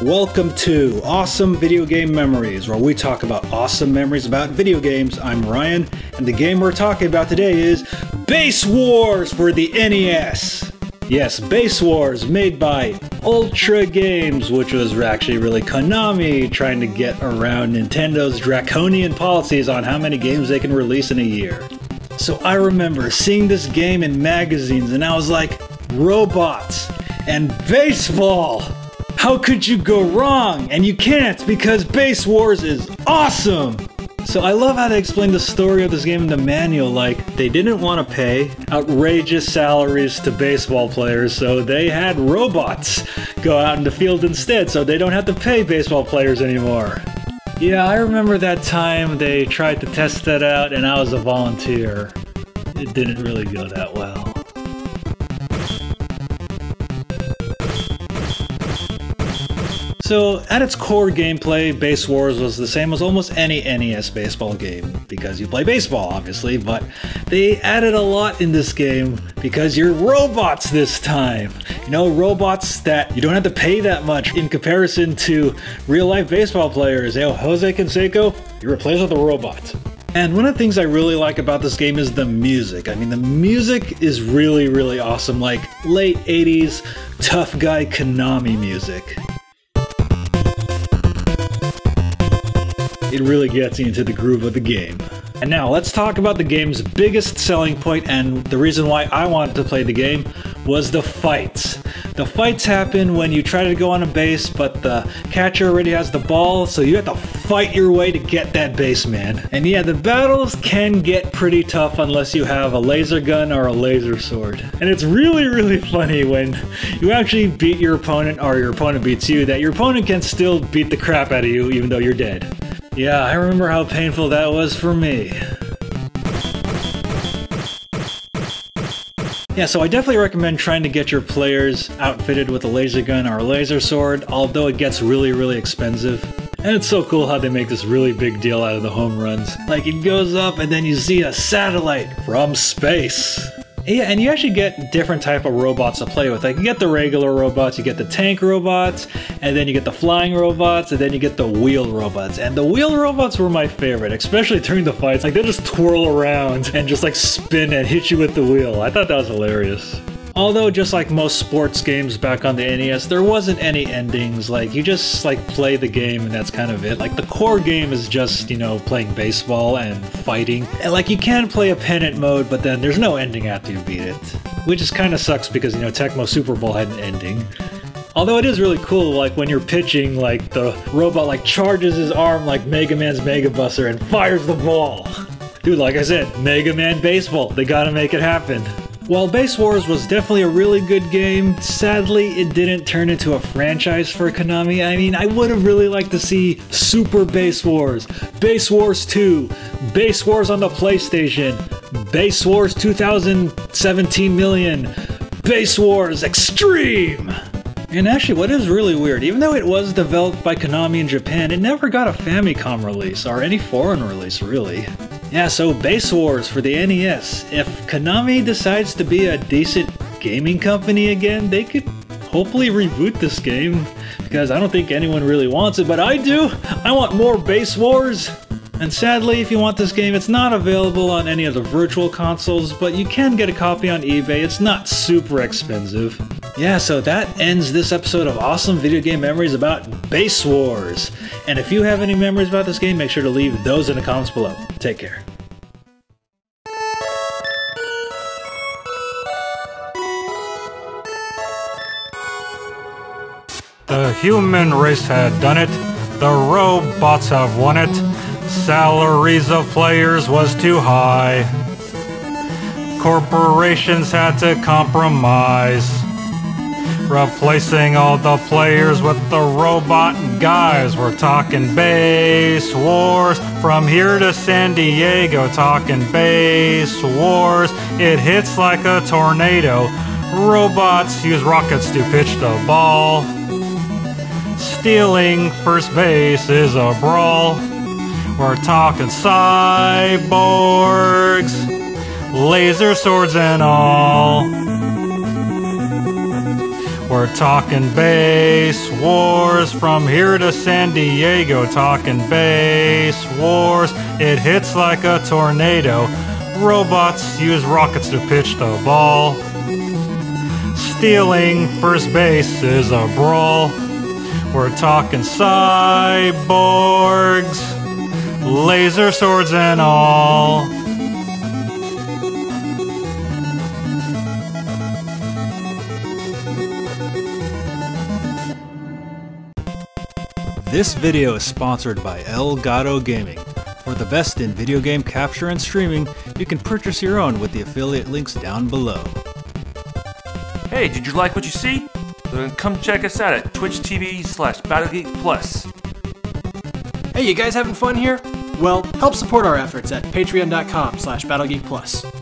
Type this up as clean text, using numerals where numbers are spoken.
Welcome to Awesome Video Game Memories, where we talk about awesome memories about video games. I'm Ryan, and the game we're talking about today is Basewars for the NES. Yes, Basewars, made by Ultra Games, which was actually really Konami trying to get around Nintendo's draconian policies on how many games they can release in a year. So I remember seeing this game in magazines and I was like, robots and baseball! How could you go wrong? And you can't, because Basewars is awesome! So I love how they explain the story of this game in the manual, like they didn't want to pay outrageous salaries to baseball players, so they had robots go out in the field instead, so they don't have to pay baseball players anymore. Yeah, I remember that time they tried to test that out and I was a volunteer. It didn't really go that well. So, at its core gameplay, Basewars was the same as almost any NES baseball game, because you play baseball, obviously, but they added a lot in this game because you're robots this time. You know, robots that you don't have to pay that much in comparison to real-life baseball players. You know, Jose Canseco, you're replaced with a robot. And one of the things I really like about this game is the music. I mean, the music is really, really awesome, like late 80s tough guy Konami music. It really gets you into the groove of the game. And now let's talk about the game's biggest selling point, and the reason why I wanted to play the game was the fights. The fights happen when you try to go on a base, but the catcher already has the ball, so you have to fight your way to get that base, man. And yeah, the battles can get pretty tough unless you have a laser gun or a laser sword. And it's really, really funny when you actually beat your opponent, or your opponent beats you, that your opponent can still beat the crap out of you even though you're dead. Yeah, I remember how painful that was for me. Yeah, so I definitely recommend trying to get your players outfitted with a laser gun or a laser sword, although it gets really, really expensive. And it's so cool how they make this really big deal out of the home runs. Like, it goes up and then you see a satellite from space. Yeah, and you actually get different type of robots to play with. Like, you get the regular robots, you get the tank robots, and then you get the flying robots, and then you get the wheel robots. And the wheel robots were my favorite, especially during the fights. Like, they just twirl around and just like spin and hit you with the wheel. I thought that was hilarious. Although, just like most sports games back on the NES, there wasn't any endings. Like, you just like play the game and that's kind of it. Like, the core game is just, you know, playing baseball and fighting. And like, you can play a pennant mode, but then there's no ending after you beat it. Which just kind of sucks because, you know, Tecmo Super Bowl had an ending. Although it is really cool, like when you're pitching, like the robot like charges his arm like Mega Man's Mega Buster and fires the ball. Dude, like I said, Mega Man Baseball, they gotta make it happen. While Basewars was definitely a really good game, sadly it didn't turn into a franchise for Konami. I mean, I would have really liked to see Super Basewars, Basewars 2, Basewars on the PlayStation, Basewars 2017 million, Basewars Extreme! And actually, what is really weird, even though it was developed by Konami in Japan, it never got a Famicom release, or any foreign release, really. Yeah, so Basewars for the NES. If Konami decides to be a decent gaming company again, they could hopefully reboot this game, because I don't think anyone really wants it, but I do! I want more Basewars! And sadly, if you want this game, it's not available on any of the virtual consoles, but you can get a copy on eBay. It's not super expensive. Yeah, so that ends this episode of Awesome Video Game Memories about Basewars. And if you have any memories about this game, make sure to leave those in the comments below. Take care. The human race had done it. The robots have won it. Salaries of players was too high. Corporations had to compromise, replacing all the players with the robot guys. We're talking Basewars. From here to San Diego, talking Basewars. It hits like a tornado. Robots use rockets to pitch the ball. Stealing first base is a brawl. We're talking cyborgs, laser swords and all. We're talking base wars from here to San Diego. Talking base wars. It hits like a tornado. Robots use rockets to pitch the ball. Stealing first base is a brawl. We're talking cyborgs, laser swords and all. This video is sponsored by Elgato Gaming. For the best in video game capture and streaming, you can purchase your own with the affiliate links down below. Hey, did you like what you see? Then come check us out at twitch.tv/BattleGeek+. Hey, you guys having fun here? Well, help support our efforts at patreon.com/BattleGeek+.